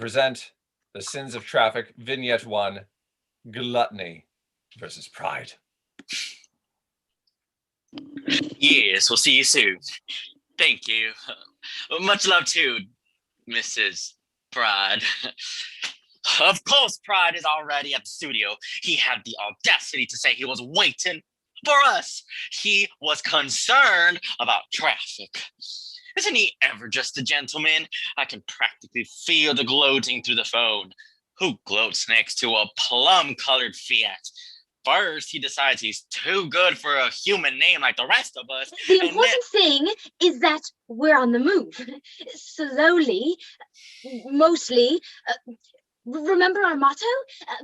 present the Sins of Traffic, Vignette 1, Gluttony versus Pride. Yes, we'll see you soon. Thank you. Much love too, Mrs. Pride. Of course, Pride is already at the studio. He had the audacity to say he was waiting for us. He was concerned about traffic. Isn't he ever just a gentleman? I can practically feel the gloating through the phone. Who gloats next to a plum-colored Fiat? First, he decides he's too good for a human name like the rest of us. The important thing is that we're on the move. Slowly, mostly. Remember our motto?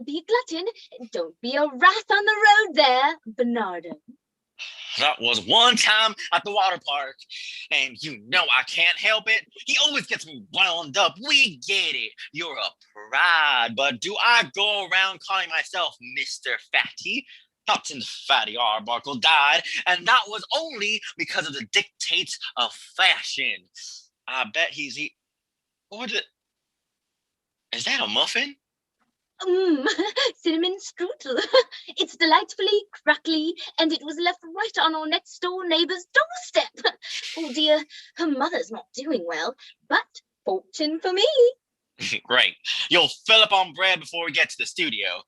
Be a glutton. Don't be a rat on the road there, Bernardo. That was one time at the water park, and you know I can't help it. He always gets me wound up. We get it. You're a pride, but do I go around calling myself Mr. Fatty? Not since Fatty Arbuckle died, and that was only because of the dictates of fashion. I bet he's is that a muffin? Cinnamon strudel. It's delightfully crackly, and it was left right on our next door neighbor's doorstep. Oh dear, her mother's not doing well, but fortune for me. Great. You'll fill up on bread before we get to the studio.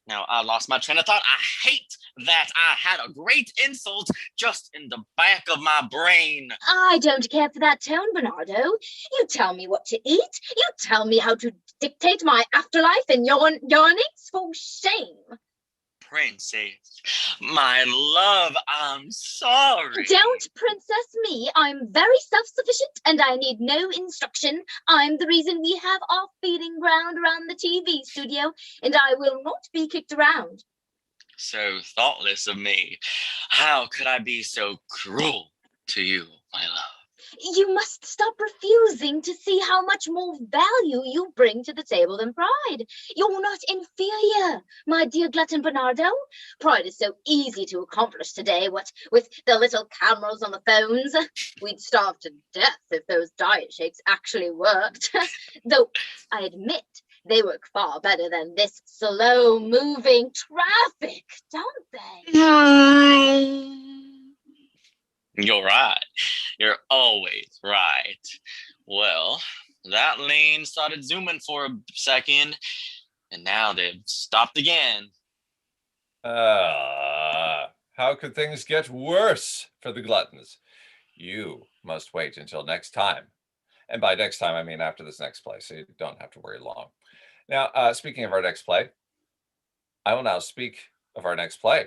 Now, I lost my train of thought. I hate that I had a great insult just in the back of my brain. I don't care for that tone, Bernardo. You tell me what to eat. You tell me how to dictate my afterlife and yearnings. For shame. Princess, my love, I'm sorry. Don't princess me. I'm very self-sufficient and I need no instruction. I'm the reason we have our feeding ground around the TV studio, and I will not be kicked around. So thoughtless of me. How could I be so cruel to you, my love? You must stop refusing to see how much more value you bring to the table than Pride. You're not inferior, my dear glutton Bernardo. Pride is so easy to accomplish today, what with the little cameras on the phones. We'd starve to death if those diet shakes actually worked. Though I admit they work far better than this slow-moving traffic, don't they? You're right. You're always right. Well, that lane started zooming for a second, and now they've stopped again. How could things get worse for the gluttons? You must wait until next time. And by next time, I mean after this next play, so you don't have to worry long. Now, speaking of our next play, I will now speak of our next play.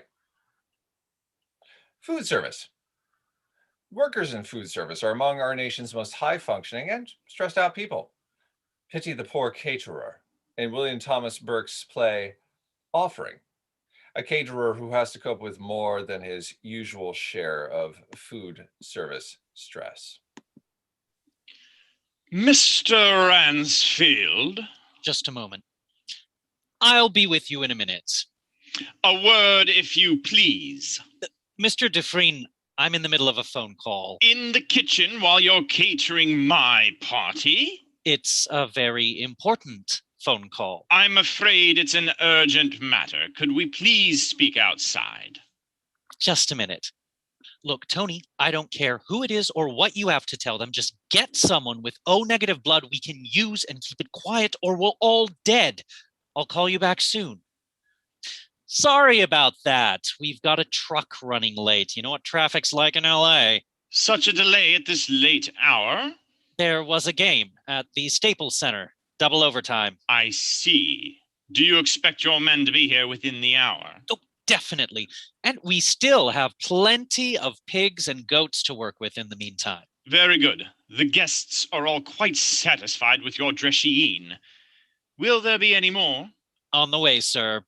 Food service. Workers in food service are among our nation's most high-functioning and stressed-out people. Pity the poor caterer in William Thomas Burke's play Offering, a caterer who has to cope with more than his usual share of food service stress. Mr. Ransfield? Just a moment. I'll be with you in a minute. A word, if you please. Mr. Dufresne, I'm in the middle of a phone call. In the kitchen while you're catering my party? It's a very important phone call. I'm afraid it's an urgent matter. Could we please speak outside? Just a minute. Look, Tony, I don't care who it is or what you have to tell them. Just get someone with O-negative blood we can use and keep it quiet, or we're all dead. I'll call you back soon. Sorry about that. We've got a truck running late. You know what traffic's like in LA. Such a delay at this late hour? There was a game at the Staples Center. Double overtime. I see. Do you expect your men to be here within the hour? Oh, definitely. And we still have plenty of pigs and goats to work with in the meantime. Very good. The guests are all quite satisfied with your dressine. Will there be any more? On the way, sir.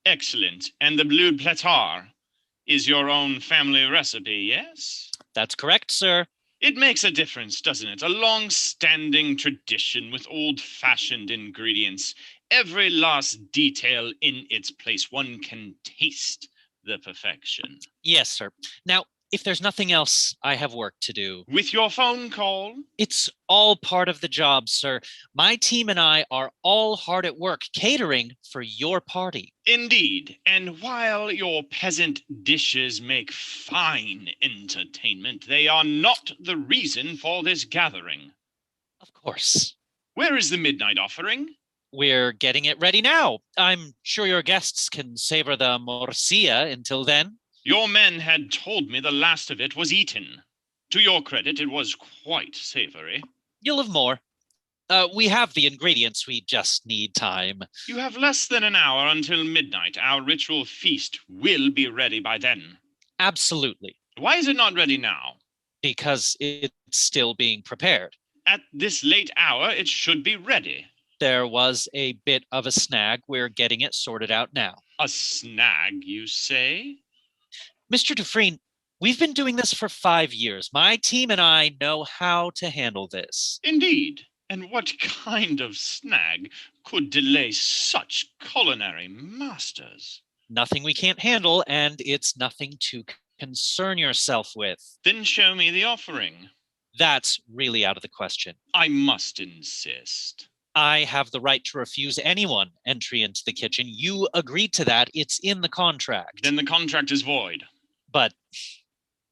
Excellent. And the bleu platar is your own family recipe, yes? That's correct, sir. It makes a difference, doesn't it? A long-standing tradition with old-fashioned ingredients. Every last detail in its place. One can taste the perfection. Yes, sir. Now, If there's nothing else, I have work to do. With your phone call? It's all part of the job, sir. My team and I are all hard at work catering for your party. Indeed. And while your peasant dishes make fine entertainment, they are not the reason for this gathering. Of course. Where is the midnight offering? We're getting it ready now. I'm sure your guests can savor the morcilla until then. Your men had told me the last of it was eaten. To your credit, it was quite savory. You'll have more. We have the ingredients, we just need time. You have less than an hour until midnight. Our ritual feast will be ready by then. Absolutely. Why is it not ready now? Because it's still being prepared. At this late hour, it should be ready. There was a bit of a snag. We're getting it sorted out now. A snag, you say? Mr. Dufresne, we've been doing this for 5 years. My team and I know how to handle this. Indeed. And what kind of snag could delay such culinary masters? Nothing we can't handle, and it's nothing to concern yourself with. Then show me the offering. That's really out of the question. I must insist. I have the right to refuse anyone entry into the kitchen. You agreed to that. It's in the contract. Then the contract is void. But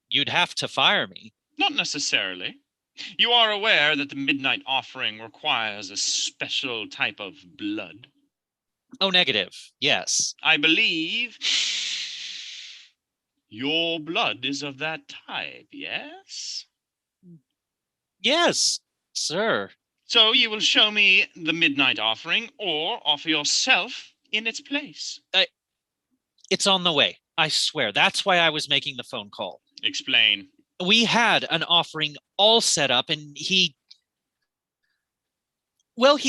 you'd have to fire me. Not necessarily. You are aware that the midnight offering requires a special type of blood. Oh, negative. Yes. I believe your blood is of that type, yes? Yes, sir. So you will show me the midnight offering or offer yourself in its place. It's on the way. I swear. That's why I was making the phone call. Explain. We had an offering all set up and he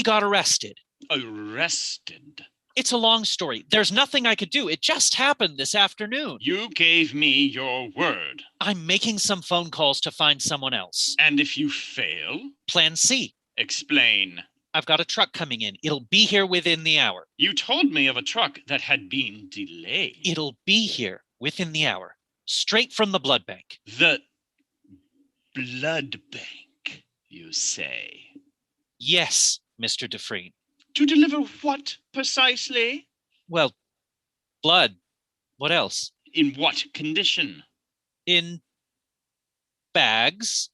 got arrested. Arrested? It's a long story. There's nothing I could do. It just happened this afternoon. You gave me your word. I'm making some phone calls to find someone else. And if you fail? Plan C. Explain. I've got a truck coming in. It'll be here within the hour. You told me of a truck that had been delayed. It'll be here within the hour. Straight from the blood bank. The blood bank, you say? Yes, Mr. Dufresne. To deliver what precisely? Well, blood. What else? In what condition? In bags.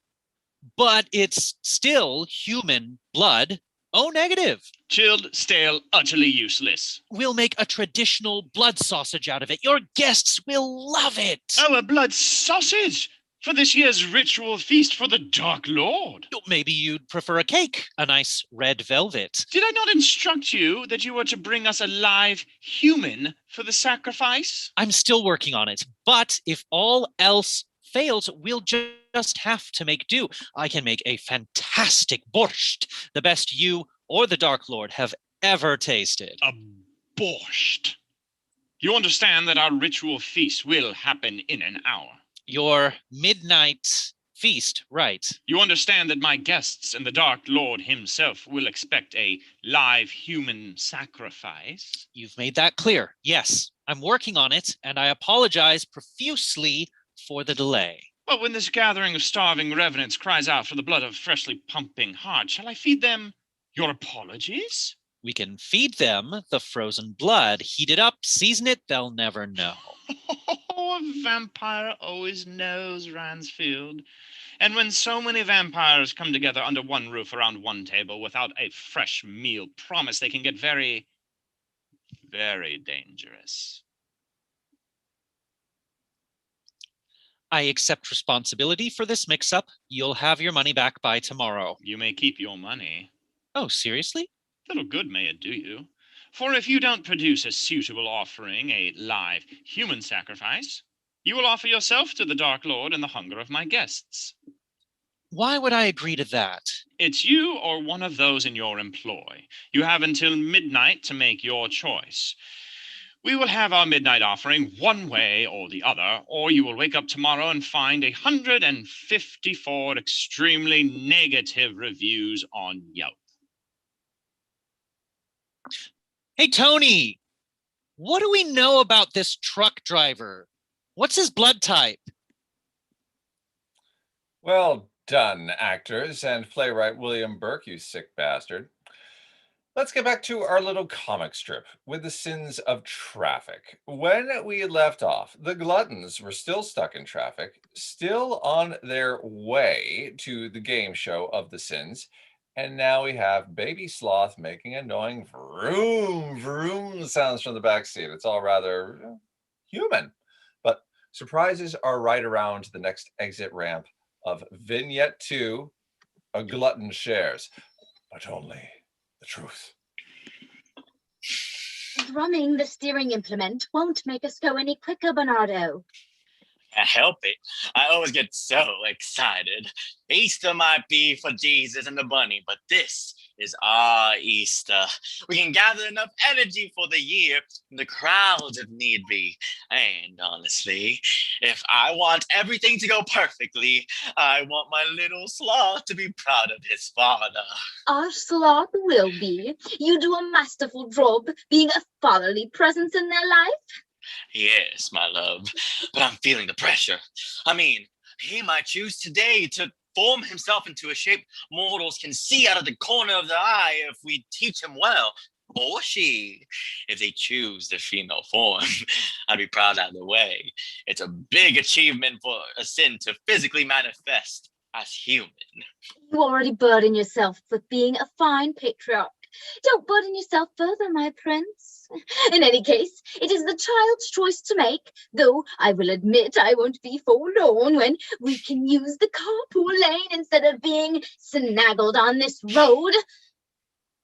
But it's still human blood. Oh, negative. Chilled, stale, utterly useless. We'll make a traditional blood sausage out of it. Your guests will love it. Oh, a blood sausage! For this year's ritual feast for the Dark Lord. Maybe you'd prefer a cake, a nice red velvet. Did I not instruct you that you were to bring us a live human for the sacrifice? I'm still working on it, but if all else fails, we'll just have to make do. I can make a fantastic borscht, the best you or the Dark Lord have ever tasted. A borscht. You understand that our ritual feast will happen in an hour. Your midnight feast, right? You understand that my guests and the Dark Lord himself will expect a live human sacrifice? You've made that clear. Yes, I'm working on it, and I apologize profusely for the delay. But when this gathering of starving revenants cries out for the blood of freshly pumping heart, shall I feed them your apologies? We can feed them the frozen blood, heat it up, season it, they'll never know. Oh, a vampire always knows Ransfield. And when so many vampires come together under one roof around one table without a fresh meal promise, they can get very, very dangerous. I accept responsibility for this mix-up. You'll have your money back by tomorrow. You may keep your money. Oh, seriously? Little good may it do you. For if you don't produce a suitable offering, a live human sacrifice, you will offer yourself to the Dark Lord and the hunger of my guests. Why would I agree to that? It's you or one of those in your employ. You have until midnight to make your choice. We will have our midnight offering one way or the other, or you will wake up tomorrow and find 154 extremely negative reviews on Yelp. Hey, Tony, what do we know about this truck driver? What's his blood type? Well done, actors and playwright William Burke, you sick bastard. Let's get back to our little comic strip with the sins of traffic. When we left off, the gluttons were still stuck in traffic, still on their way to the game show of the sins. And now we have Baby Sloth making annoying vroom, vroom sounds from the back seat. It's all rather human. But surprises are right around the next exit ramp of Vignette 2, A Glutton Shares, but only the truth. Drumming the steering implement won't make us go any quicker, Bernardo. Can't help it. I always get so excited. Easter might be for Jesus and the bunny, but this is our Easter. We can gather enough energy for the year and the crowds if need be. And honestly, if I want everything to go perfectly, I want my little sloth to be proud of his father. Our sloth will be. You do a masterful job being a fatherly presence in their life. Yes, my love, but I'm feeling the pressure. I mean, he might choose today to form himself into a shape mortals can see out of the corner of the eye if we teach him well. Or she, if they choose the female form. I'd be proud either way. It's a big achievement for a sin to physically manifest as human. You already burden yourself with being a fine patriarch. Don't burden yourself further, my prince. In any case, it is the child's choice to make, though I will admit I won't be forlorn when we can use the carpool lane instead of being snaggled on this road.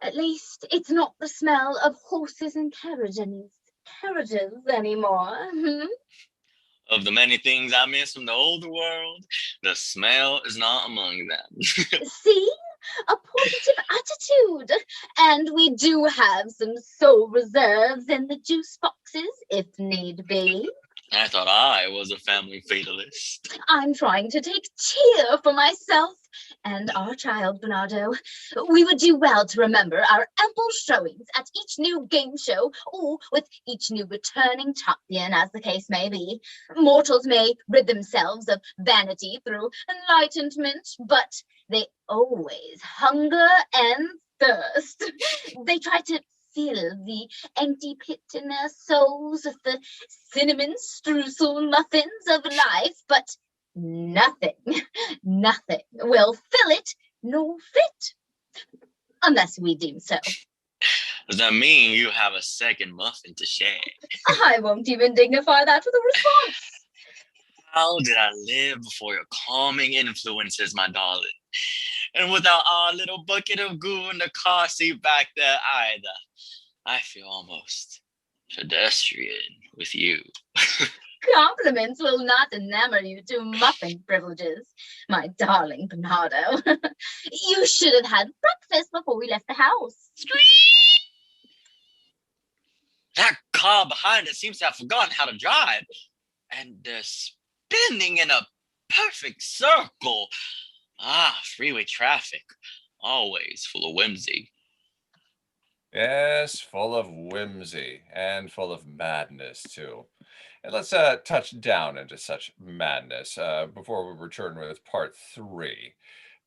At least it's not the smell of horses and carriages anymore. Of the many things I miss from the older world, the smell is not among them. See? A positive attitude. And we do have some soul reserves in the juice boxes, if need be. I thought I was a family fatalist. I'm trying to take cheer for myself and our child, Bernardo. We would do well to remember our ample showings at each new game show, or with each new returning champion, as the case may be. Mortals may rid themselves of vanity through enlightenment, but they always hunger and thirst. They try to fill the empty pit in their souls with the cinnamon streusel muffins of life, but nothing will fill it nor fit, unless we do so. Does that mean you have a second muffin to share? I won't even dignify that with a response. How did I live before your calming influences, my darling? And without our little bucket of goo in the car seat back there either, I feel almost pedestrian with you. Compliments will not enamor you to muffin privileges, my darling Bernardo. You should have had breakfast before we left the house. That car behind us seems to have forgotten how to drive. And they're spinning in a perfect circle. Ah, freeway traffic. Always full of whimsy. Yes, full of whimsy and full of madness, too. And let's touch down into such madness before we return with part 3.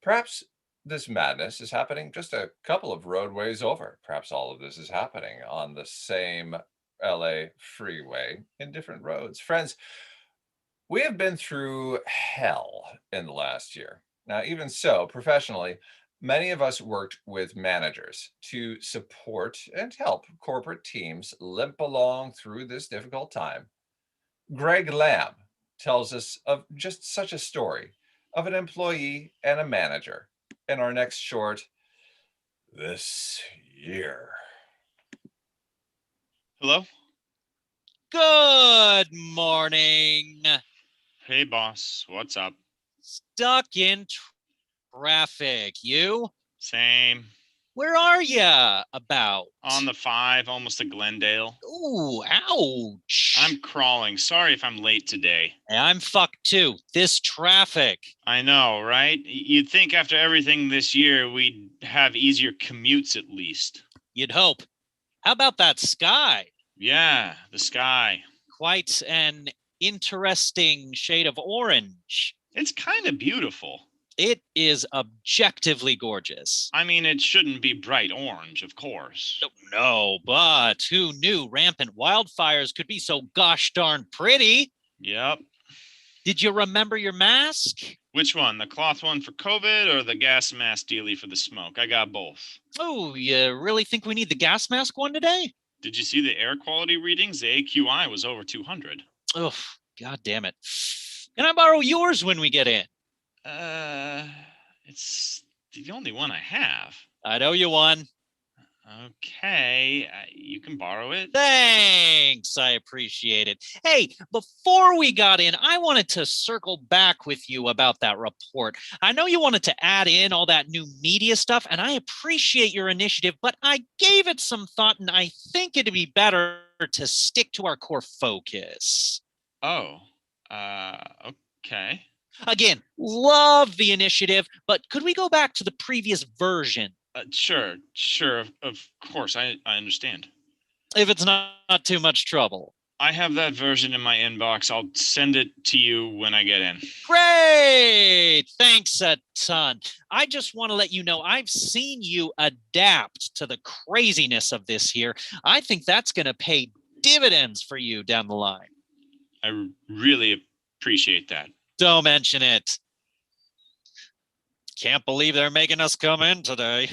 Perhaps this madness is happening just a couple of roadways over. Perhaps all of this is happening on the same LA freeway in different roads. Friends, we have been through hell in the last year. Now, even so, professionally, many of us worked with managers to support and help corporate teams limp along through this difficult time. Greg Lamb tells us of just such a story of an employee and a manager in our next short, This Year. Hello? Good morning. Hey, boss. What's up? Stuck in traffic. You? Same. Where are ya? About? On the 5, almost to Glendale. Ooh, ouch. I'm crawling. Sorry if I'm late today. Hey, I'm fucked too. This traffic. I know, right? You'd think after everything this year, we'd have easier commutes at least. You'd hope. How about that sky? Yeah, the sky. Quite an interesting shade of orange. It's kind of beautiful. It is objectively gorgeous. I mean, it shouldn't be bright orange, of course. No, but who knew rampant wildfires could be so gosh darn pretty? Yep. Did you remember your mask? Which one? The cloth one for COVID or the gas mask dealie for the smoke? I got both. Oh, you really think we need the gas mask one today? Did you see the air quality readings? The AQI was over 200. Oh, god damn it. Can I borrow yours when we get in? It's the only one I have. I'd owe you one. Okay, you can borrow it. Thanks. I appreciate it. Hey, before we got in, I wanted to circle back with you about that report. I know you wanted to add in all that new media stuff, and I appreciate your initiative, but I gave it some thought, and I think it'd be better to stick to our core focus. Oh, okay. Again, love the initiative, but could we go back to the previous version? Sure, of course, I understand. If it's not too much trouble. I have that version in my inbox. I'll send it to you when I get in. Great! Thanks a ton. I just want to let you know I've seen you adapt to the craziness of this here. I think that's going to pay dividends for you down the line. I really appreciate that. Don't mention it. Can't believe they're making us come in today.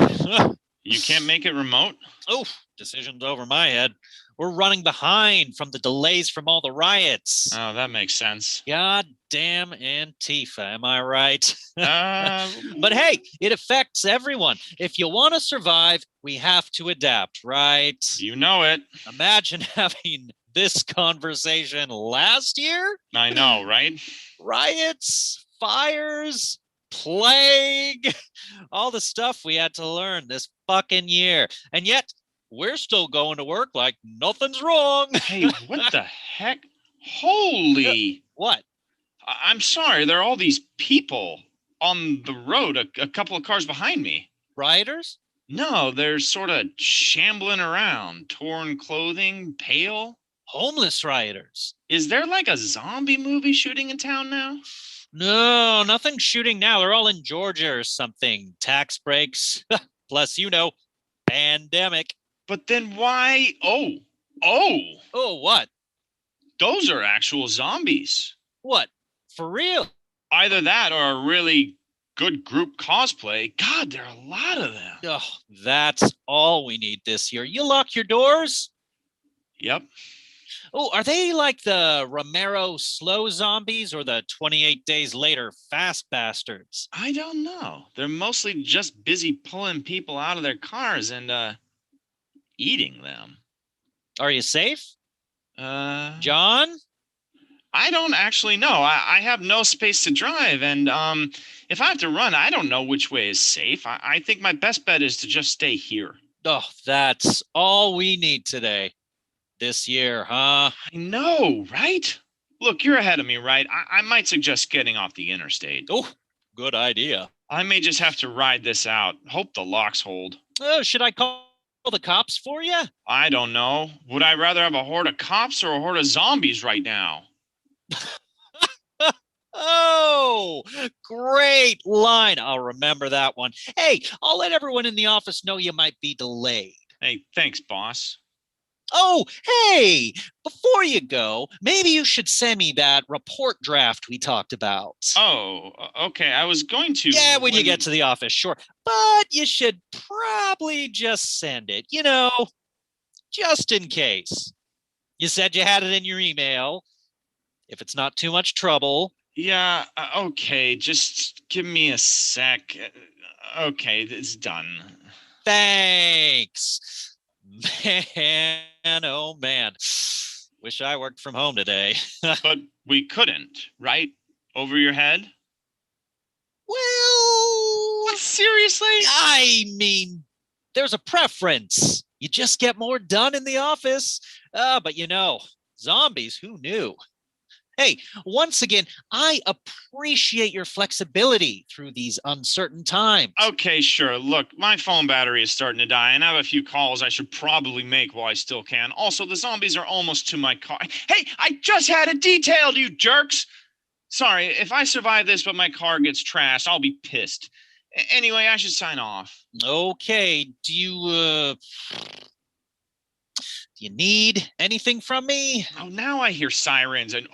You can't make it remote? Oh, decision's over my head. We're running behind from the delays from all the riots. Oh, that makes sense. Goddamn Antifa, am I right? But But hey, it affects everyone. If you want to survive, we have to adapt, right? you know it. Imagine having this conversation last year. I know, right? Riots, fires, plague, all the stuff we had to learn this fucking year. And yet, we're still going to work like nothing's wrong. Hey, what the heck? Holy! What? I'm sorry, there are all these people on the road, a couple of cars behind me. Rioters? No, they're sort of shambling around, torn clothing, pale. Homeless rioters. Is there like a zombie movie shooting in town now? No, nothing shooting now. They're all in Georgia or something. Tax breaks. Plus, pandemic. But then why? Oh, Oh, what? those are actual zombies. What? For real? Either that or a really good group cosplay. God, there are a lot of them. Oh, that's all we need this year. You lock your doors? Yep. Oh, are they like the Romero slow zombies or the 28 days later fast bastards? I don't know. They're mostly just busy pulling people out of their cars and eating them. Are you safe? Uh, John? I don't actually know. I have no space to drive, and if I have to run, I don't know which way is safe. I think my best bet is to just stay here. Oh, that's all we need today. This year, huh? I know, right? Look, you're ahead of me, right? I might suggest getting off the interstate. Oh, good idea. I may just have to ride this out. Hope the locks hold. Oh, should I call the cops for you? I don't know. Would I rather have a horde of cops or a horde of zombies right now? Oh, great line. I'll remember that one. Hey, I'll let everyone in the office know you might be delayed. Hey, thanks, boss. Oh, hey, before you go, maybe you should send me that report draft we talked about. Oh, okay. I was going to. Yeah, when you get to the office, sure. But you should probably just send it, just in case. You said you had it in your email. If it's not too much trouble. Yeah, okay. Just give me a sec. Okay, it's done. Thanks. Man, oh man. Wish I worked from home today. But we couldn't, right? Over your head? Well, Seriously? I mean, there's a preference. You just get more done in the office. But zombies, who knew? Hey, once again, I appreciate your flexibility through these uncertain times. Okay, sure. Look, my phone battery is starting to die, and I have a few calls I should probably make while I still can. Also, the zombies are almost to my car. Hey, I just had it detailed, you jerks! Sorry, if I survive this but my car gets trashed, I'll be pissed. Anyway, I should sign off. Okay, do you need anything from me? Oh, now I hear sirens and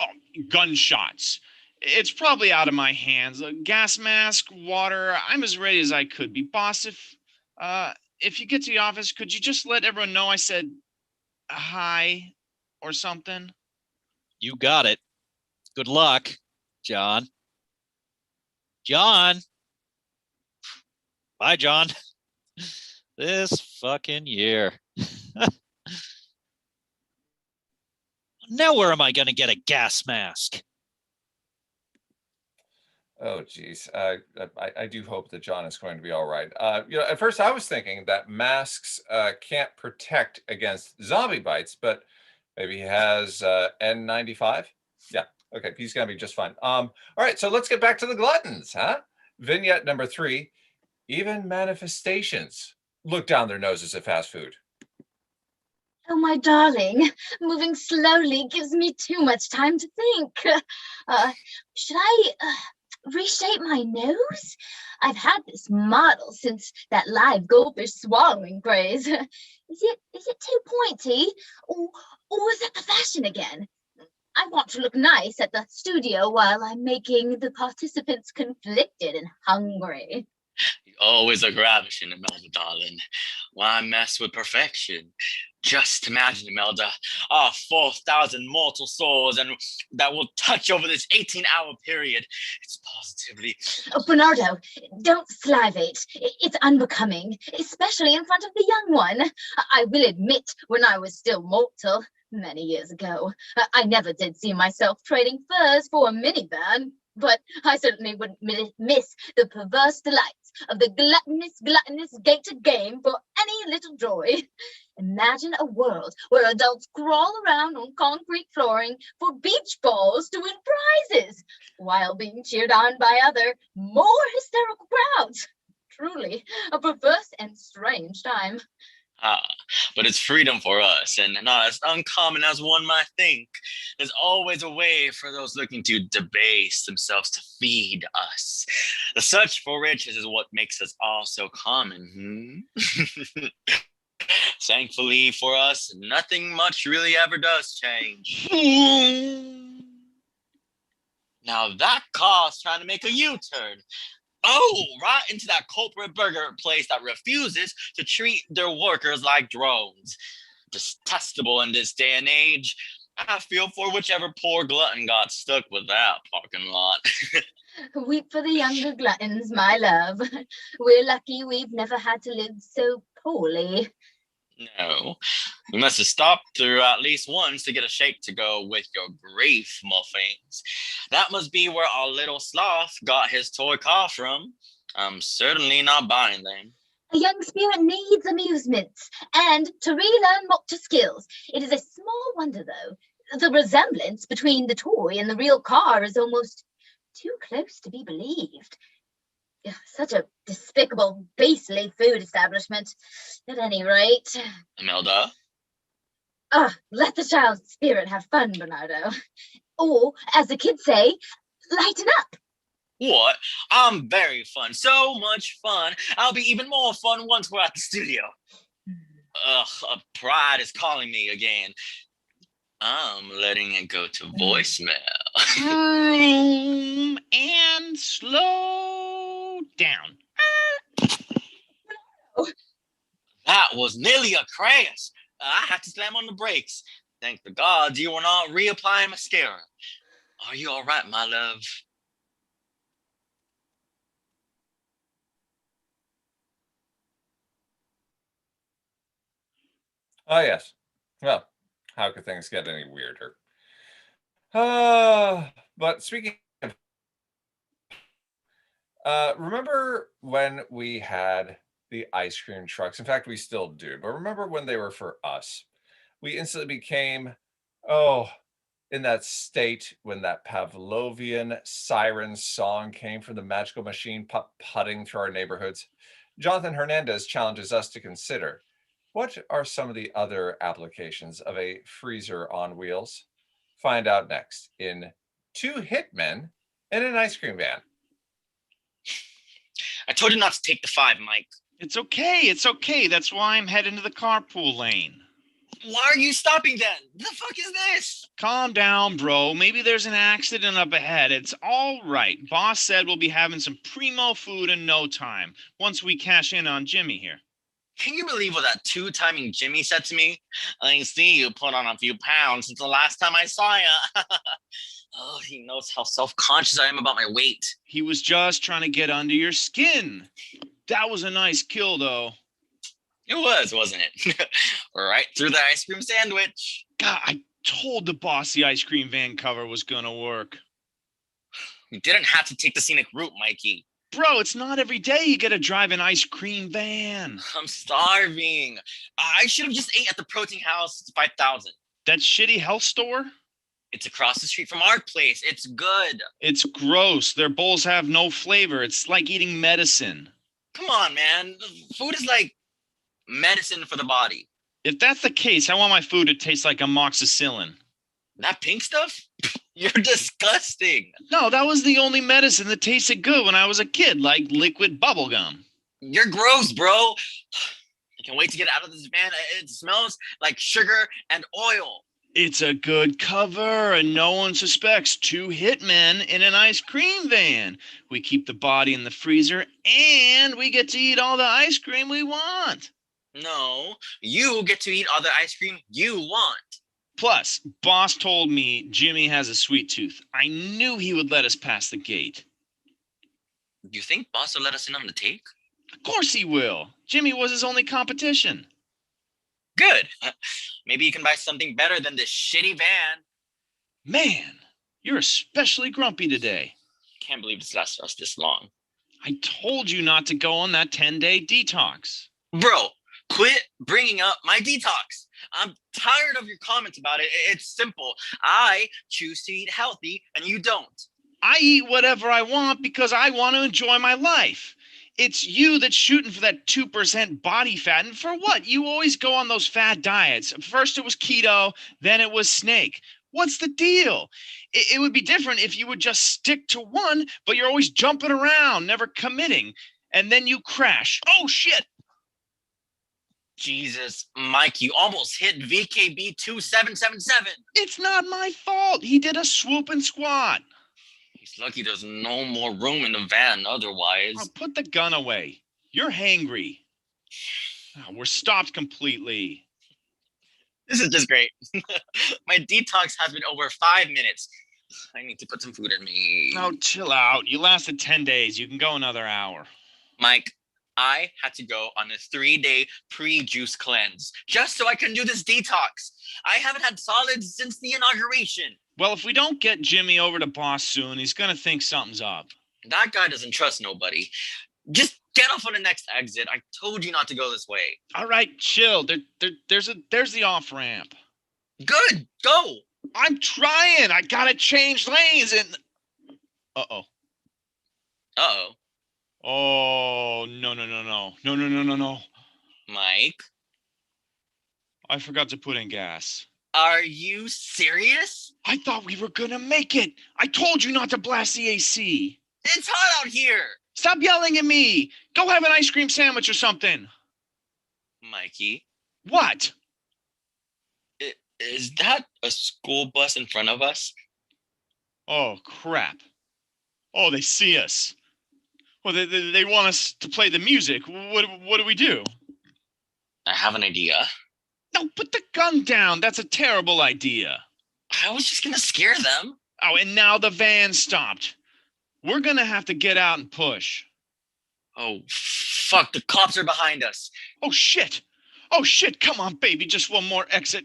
gunshots. It's probably out of my hands. A gas mask, water. I'm as ready as I could be. Boss, if you get to the office, could you just let everyone know I said hi or something? You got it. Good luck, John. John. Bye, John. This fucking year. Now where am I going to get a gas mask? Oh, geez. I do hope that John is going to be all right. At first I was thinking that masks can't protect against zombie bites, but maybe he has N95. Yeah. Okay. He's going to be just fine. All right. So let's get back to the gluttons, huh? Vignette number 3. Even manifestations look down their noses at fast food. Oh, my darling, moving slowly gives me too much time to think. Should I reshape my nose? I've had this model since that live goldfish swallowing craze. Is it too pointy? Or is that the fashion again? I want to look nice at the studio while I'm making the participants conflicted and hungry. Always a ravishing, Imelda, darling. Why mess with perfection? Just imagine, Imelda, our 4,000 mortal souls and that will touch over this 18-hour period. It's positively... Oh, Bernardo, don't salivate. It's unbecoming, especially in front of the young one. I will admit, when I was still mortal, many years ago, I never did see myself trading furs for a minivan. But I certainly wouldn't miss the perverse delights of the gluttonous gated game for any little joy. Imagine a world where adults crawl around on concrete flooring for beach balls to win prizes, while being cheered on by other, more hysterical crowds. Truly a perverse and strange time. But it's freedom for us, and not as uncommon as one might think. There's always a way for those looking to debase themselves to feed us. The search for riches is what makes us all so common. Thankfully for us, nothing much really ever does change. Now that car's trying to make a U-turn. Oh, right into that corporate burger place that refuses to treat their workers like drones. Detestable in this day and age. I feel for whichever poor glutton got stuck with that parking lot. Weep for the younger gluttons, my love. We're lucky we've never had to live so poorly. No, we must have stopped through at least once to get a shake to go with your grief muffins. That must be where our little sloth got his toy car from. I'm certainly not buying them. A young spirit needs amusements and to relearn motor skills. It is a small wonder, though. The resemblance between the toy and the real car is almost too close to be believed. Such a despicable, beastly food establishment, at any rate. Imelda? Let the child's spirit have fun, Bernardo. Or, as the kids say, lighten up. What? I'm very fun. So much fun. I'll be even more fun once we're at the studio. Pride is calling me again. I'm letting it go to voicemail. And slow down. That was nearly a crash. I had to slam on the brakes. Thank the gods you were not reapplying mascara. Are you all right, my love? Oh, yes. Well, how could things get any weirder? But speaking of, remember when we had the ice cream trucks? In fact, we still do. But remember when they were for us? We instantly became, in that state when that Pavlovian siren song came from the magical machine putting through our neighborhoods. Jonathan Hernandez challenges us to consider, what are some of the other applications of a freezer on wheels? Find out next in Two Hitmen in an ice cream van. I told you not to take the 5, Mike. It's okay. It's okay. That's why I'm heading to the carpool lane. Why are you stopping then? The fuck is this? Calm down, bro. Maybe there's an accident up ahead. It's all right. Boss said we'll be having some primo food in no time once we cash in on Jimmy here. Can you believe what that 2-timing Jimmy said to me? I see you put on a few pounds since the last time I saw you. Oh, he knows how self-conscious I am about my weight. He was just trying to get under your skin. That was a nice kill, though. It was, wasn't it? Right through the ice cream sandwich. God, I told the boss the ice cream van cover was gonna work. You didn't have to take the scenic route, Mikey. Bro, it's not every day you get to drive an ice cream van. I'm starving. I should have just ate at the protein house. It's 5,000. That shitty health store? It's across the street from our place. It's good. It's gross. Their bowls have no flavor. It's like eating medicine. Come on, man. Food is like medicine for the body. If that's the case, I want my food to taste like amoxicillin. That pink stuff? You're disgusting. No, that was the only medicine that tasted good when I was a kid, like liquid bubblegum. You're gross, bro. I can't wait to get out of this van. It smells like sugar and oil. It's a good cover, and no one suspects 2 hitmen in an ice cream van. We keep the body in the freezer, and we get to eat all the ice cream we want. No, you get to eat all the ice cream you want. Plus, boss told me Jimmy has a sweet tooth. I knew he would let us pass the gate. You think boss will let us in on the take? Of course he will. Jimmy was his only competition. Good. Maybe you can buy something better than this shitty van. Man, you're especially grumpy today. Can't believe it's lasted us this long. I told you not to go on that 10-day detox. Bro, quit bringing up my detox. I'm tired of your comments about it. It's simple. I choose to eat healthy and you don't. I eat whatever I want because I want to enjoy my life. It's you that's shooting for that 2% body fat. And for what? You always go on those fad diets. First it was keto, then it was snake. What's the deal? It would be different if you would just stick to one, but you're always jumping around, never committing. And then you crash. Oh, shit. Jesus, Mike, you almost hit VKB 2777. It's not my fault. He did a swoop and squat. He's lucky there's no more room in the van otherwise. Oh, put the gun away. You're hangry. Oh, we're stopped completely. This is just great. My detox has been over 5 minutes. I need to put some food in me. No, chill out. You lasted 10 days. You can go another hour. Mike, I had to go on a 3-day pre-juice cleanse just so I can do this detox. I haven't had solids since the inauguration. Well, if we don't get Jimmy over to boss soon, he's going to think something's up. That guy doesn't trust nobody. Just get off on the next exit. I told you not to go this way. All right, chill. There's the off ramp. Good, go. I'm trying. I got to change lanes and... Uh-oh. Uh-oh. Oh, no. Mike, I forgot to put in gas. are you serious? I thought we were gonna make it. I told you not to blast the AC. It's hot out here. Stop yelling at me. Go have an ice cream sandwich or something. Mikey, What? is that a school bus in front of us? Oh, crap. Oh, they see us. Well, they want us to play the music. What do we do? I have an idea. No, put the gun down. That's a terrible idea. I was just gonna scare them. Oh, and now the van stopped. We're gonna have to get out and push. Oh, fuck, the cops are behind us. Oh, shit. Oh, shit. Come on, baby. Just one more exit.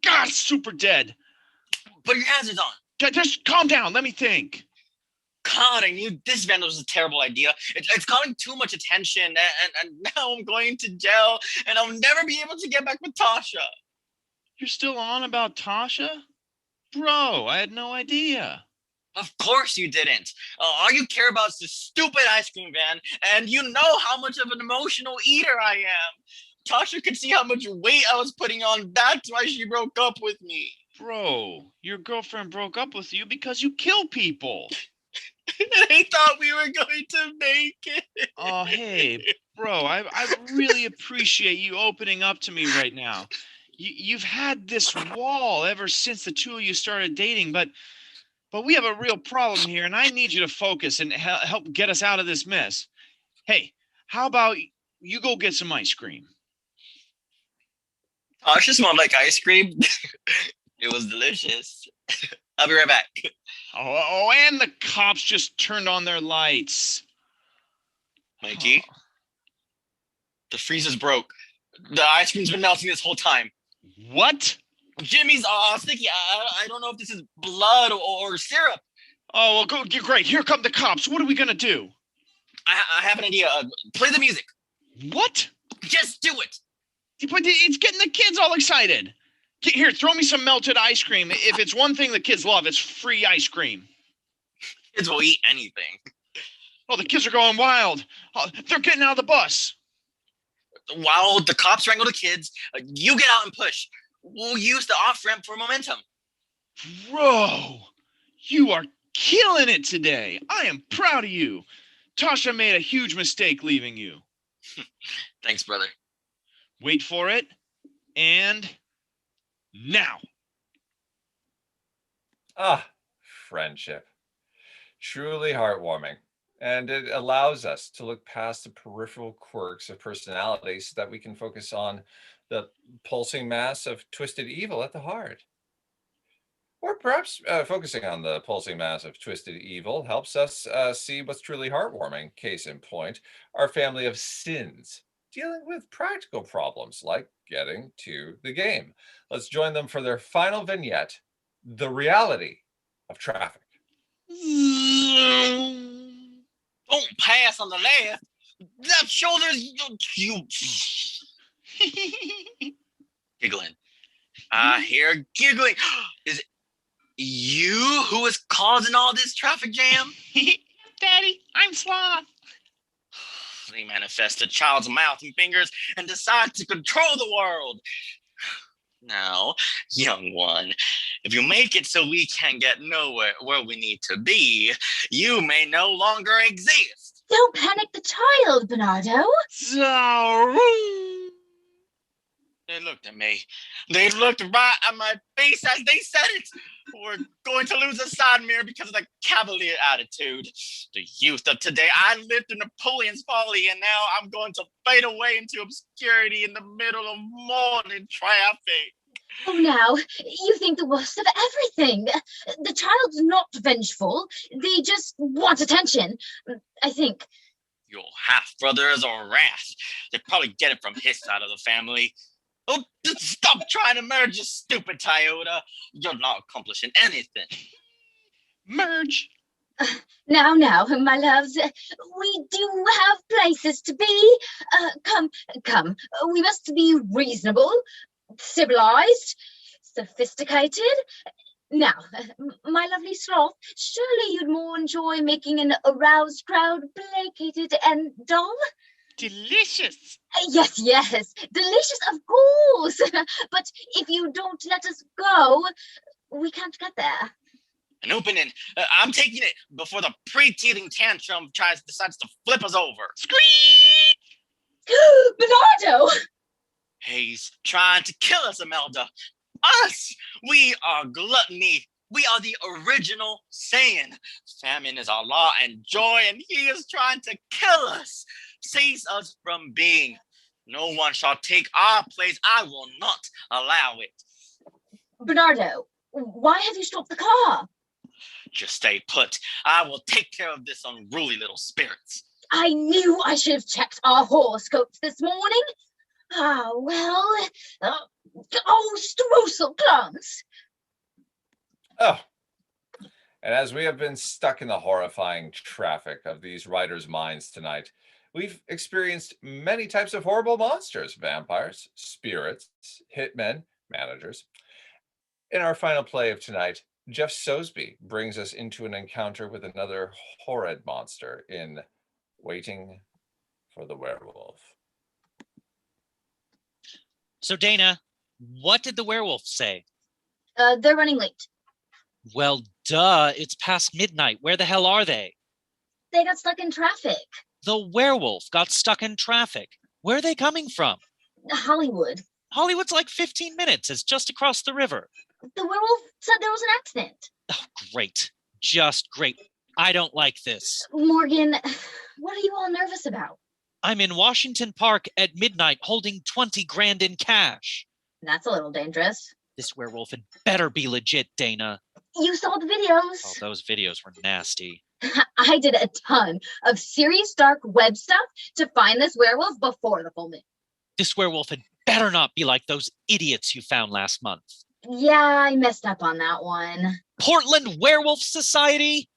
God, super dead. Put your hazards on. Just calm down. Let me think. God, I knew this van was a terrible idea. It's calling too much attention, and now I'm going to jail, and I'll never be able to get back with Tasha. You're still on about Tasha? Bro, I had no idea. Of course you didn't. All you care about is this stupid ice cream van, and you know how much of an emotional eater I am. Tasha could see how much weight I was putting on. That's why she broke up with me. Bro, your girlfriend broke up with you because you kill people. I thought we were going to make it. Oh, hey, bro, I really appreciate you opening up to me right now. You've had this wall ever since the two of you started dating, but we have a real problem here, and I need you to focus and help get us out of this mess. Hey, how about you go get some ice cream? Oh, it just smelled like ice cream. It was delicious. I'll be right back. Oh, and the cops just turned on their lights. Mikey, the freezer's broke. The ice cream's been melting this whole time. What? Jimmy's sticky. I don't know if this is blood or syrup. Oh, well, go. Great. Here come the cops. What are we gonna do? I have an idea. Play the music. What? Just do it. But it's getting the kids all excited. Here, throw me some melted ice cream. If it's one thing the kids love, it's free ice cream. Kids will eat anything. Oh, the kids are going wild. Oh, they're getting out of the bus. While the cops wrangle the kids, you get out and push. We'll use the off-ramp for momentum. Bro, you are killing it today. I am proud of you. Tasha made a huge mistake leaving you. Thanks, brother. Wait for it. And now. Ah, friendship. Truly heartwarming. And it allows us to look past the peripheral quirks of personality so that we can focus on the pulsing mass of twisted evil at the heart. Or perhaps focusing on the pulsing mass of twisted evil helps us see what's truly heartwarming. Case in point, our family of sins, dealing with practical problems like getting to the game. Let's join them for their final vignette, The Reality of Traffic. Don't pass on the left. Left shoulder's you. Giggling. I hear giggling. Is it you who is causing all this traffic jam? Daddy, I'm Sloth. They manifest a child's mouth and fingers and decide to control the world. Now, young one, if you make it so we can get nowhere where we need to be, you may no longer exist. Don't panic the child, Bernardo. They looked at me. They looked right at my face as they said it. We're going to lose a side mirror because of the cavalier attitude. The youth of today, I lived in Napoleon's folly, and now I'm going to fade away into obscurity in the middle of morning traffic. Oh, now, you think the worst of everything. The child's not vengeful. They just want attention, I think. Your half-brother is a wrath. They probably get it from his side of the family. Oh, just stop trying to merge, you stupid Toyota. You're not accomplishing anything. Merge. Now, my loves, we do have places to be. Come. We must be reasonable, civilized, sophisticated. Now, my lovely Sloth, surely you'd more enjoy making an aroused crowd placated and dull? Delicious. Yes, delicious, of course. But if you don't let us go, we can't get there. An opening. I'm taking it before the pre-teething tantrum decides to flip us over. Scream! Bernardo! He's trying to kill us, Imelda. Us! We are gluttony. We are the original sin. Famine is our law and joy, and he is trying to kill us. Seize us from being. No one shall take our place. I will not allow it. Bernardo, why have you stopped the car? Just stay put. I will take care of this unruly little spirits. I knew I should have checked our horoscopes this morning. Streusel clumps. Oh, and as we have been stuck in the horrifying traffic of these writers' minds tonight, we've experienced many types of horrible monsters: vampires, spirits, hitmen, managers. In our final play of tonight, Jeff Soseby brings us into an encounter with another horrid monster in Waiting for the Werewolf. So, Dana, what did the werewolf say? They're running late. Well, Duh, it's past midnight. Where the hell are they? They got stuck in traffic. The werewolf got stuck in traffic. Where are they coming from? Hollywood. Hollywood's like 15 minutes. It's just across the river. The werewolf said there was an accident. Oh, great. Just great. I don't like this. Morgan, what are you all nervous about? I'm in Washington Park at midnight holding 20 grand in cash. That's a little dangerous. This werewolf had better be legit, Dana. You saw the Oh, videos. those videos were nasty. I did a ton of serious dark web stuff to find this werewolf before the full moon. This werewolf had better not be like those idiots you found last month. Yeah, I messed up on that one. Portland Werewolf Society?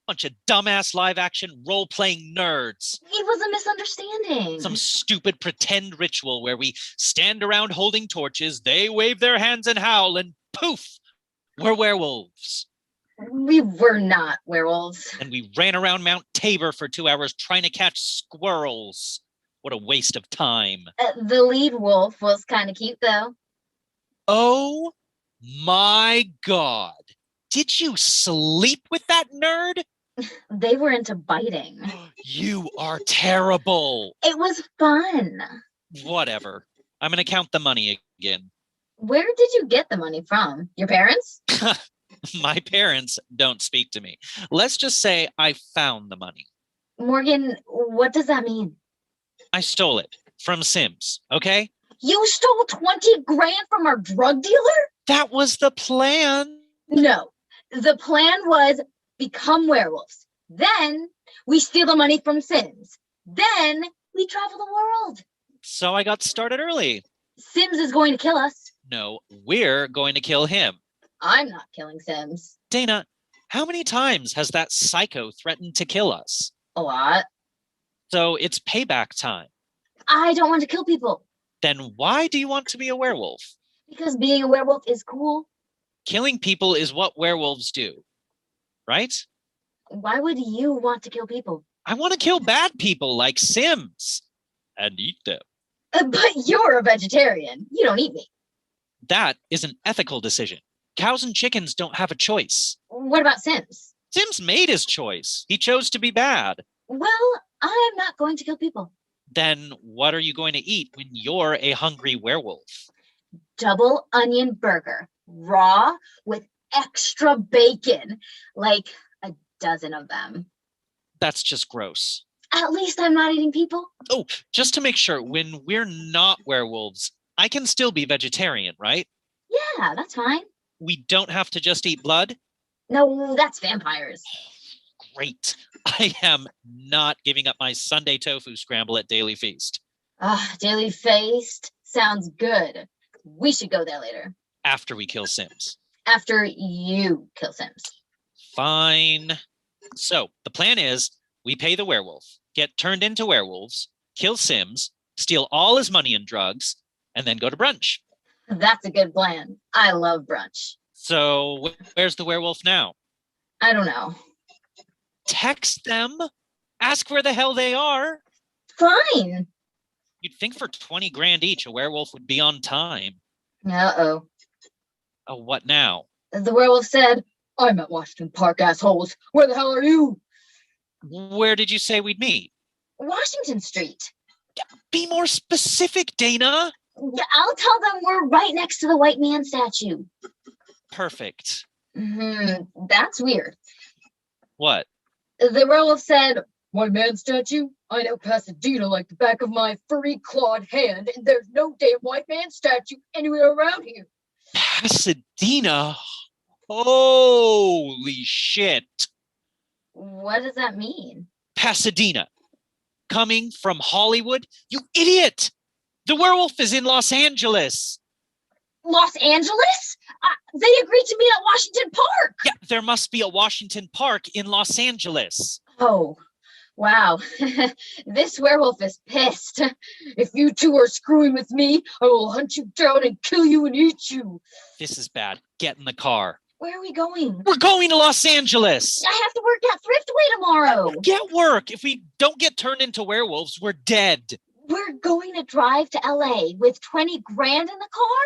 Bunch of dumbass live action role playing nerds. It was a misunderstanding. Some stupid pretend ritual where we stand around holding torches, they wave their hands and howl, and poof, we're werewolves. We were not werewolves. And we ran around Mount Tabor for 2 hours trying to catch squirrels. What a waste of time. The lead wolf was kind of cute, though. Oh my God. Did you sleep with that nerd? They were into biting. You are terrible. It was fun. Whatever. I'm going to count the money again. Where did you get the money from? Your parents? My parents don't speak to me. Let's just say I found the money. Morgan, what does that mean? I stole it from Sims, okay? You stole 20 grand from our drug dealer? That was the plan. No. The plan was become werewolves. Then we steal the money from Sims. Then we travel the world. So I got started early. Sims is going to kill us. No, we're going to kill him. I'm not killing Sims. Dana, how many times has that psycho threatened to kill us? A lot. So it's payback time. I don't want to kill people Then why do you want to be a werewolf? because being a werewolf is cool. Killing people is what werewolves do, right? Why would you want to kill people? I want to kill bad people like Sims and eat them. But you're a vegetarian. You don't eat meat. That is an ethical decision. Cows and chickens don't have a choice. What about Sims? Sims made his choice. He chose to be bad. Well, I'm not going to kill people. Then what are you going to eat when you're a hungry werewolf? Double onion burger, raw with extra bacon, like a dozen of them. That's just gross. At least I'm not eating people. Oh, just to make sure, when we're not werewolves, I can still be vegetarian, right? Yeah, that's fine. We don't have to just eat blood? No, that's vampires. Great. I am not giving up my Sunday tofu scramble at Daily Feast. Daily Feast sounds good. We should go there later. After we kill Sims. After you kill Sims. Fine. So the plan is we pay the werewolf, get turned into werewolves, kill Sims, steal all his money and drugs, and then go to brunch. That's a good plan. I love brunch. So where's the werewolf now? I don't know. Text them. Ask where the hell they are. Fine. You'd think for 20 grand each, a werewolf would be on time. Uh-oh. Oh, what now? The werewolf said, I'm at Washington Park, assholes. Where the hell are you? Where did you say we'd meet? Washington Street. Be more specific, Dana. Yeah, I'll tell them we're right next to the white man statue. Perfect. That's weird. What? The werewolf said, white man statue? I know Pasadena like the back of my furry clawed hand, and there's no damn white man statue anywhere around here. Pasadena? Holy shit. What does that mean? Pasadena. Coming from Hollywood? You idiot! The werewolf is in Los Angeles. Los Angeles? They agreed to meet at Washington Park. Yeah, there must be a Washington Park in Los Angeles. Oh, wow. This werewolf is pissed. If you two are screwing with me, I will hunt you down and kill you and eat you. This is bad. Get in the car. Where are we going? We're going to Los Angeles. I have to work at Thriftway tomorrow. Get work. If we don't get turned into werewolves, we're dead. We're going to drive to LA with 20 grand in the car?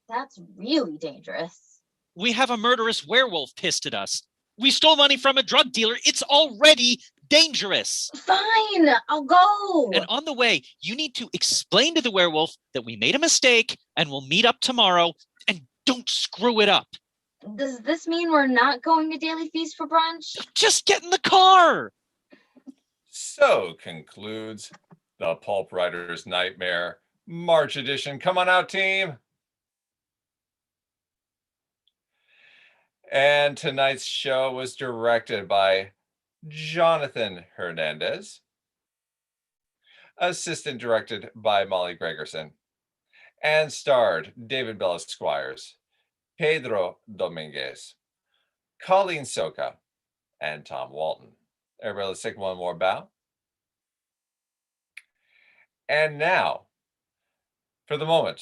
That's really dangerous. We have a murderous werewolf pissed at us. We stole money from a drug dealer. It's already dangerous. Fine, I'll go. And on the way, you need to explain to the werewolf that we made a mistake and we'll meet up tomorrow, and don't screw it up. Does this mean we're not going to Daily Feast for brunch? Just get in the car. So concludes the Pulp Writer's Nightmare March edition. Come on out, team. And tonight's show was directed by Jonathan Hernandez, assistant directed by Molly Gregerson, and starred David Bellis Squires, Pedro Dominguez, Colleen Soka, and Tom Walton. Everybody, let's take one more bow. And now, for the moment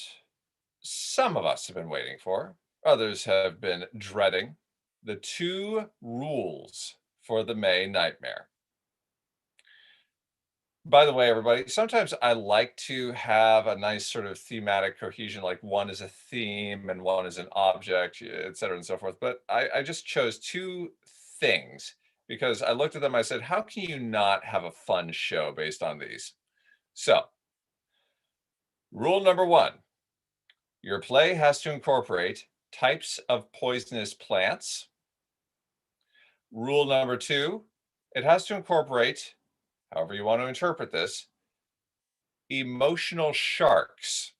some of us have been waiting for, others have been dreading, the 2 rules for the May Nightmare. By the way, everybody, sometimes I like to have a nice sort of thematic cohesion, like one is a theme and one is an object, et cetera, and so forth. But I just chose 2 things because I looked at them, I said, how can you not have a fun show based on these? So, rule number 1, your play has to incorporate types of poisonous plants. Rule number 2, it has to incorporate, however you want to interpret this, emotional sharks.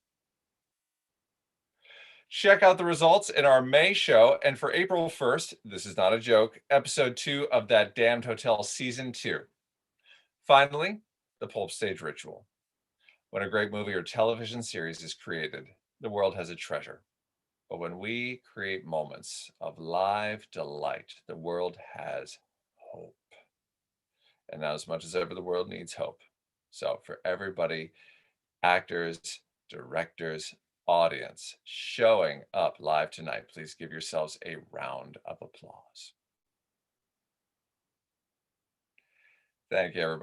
Check out the results in our May show. And for April 1st, this is not a joke, episode 2 of That Damned Hotel season 2. Finally, the Pulp Stage Ritual. When a great movie or television series is created, the world has a treasure. But when we create moments of live delight, the world has hope. And now, as much as ever, the world needs hope. So for everybody, actors, directors, audience, showing up live tonight, please give yourselves a round of applause. Thank you, everybody.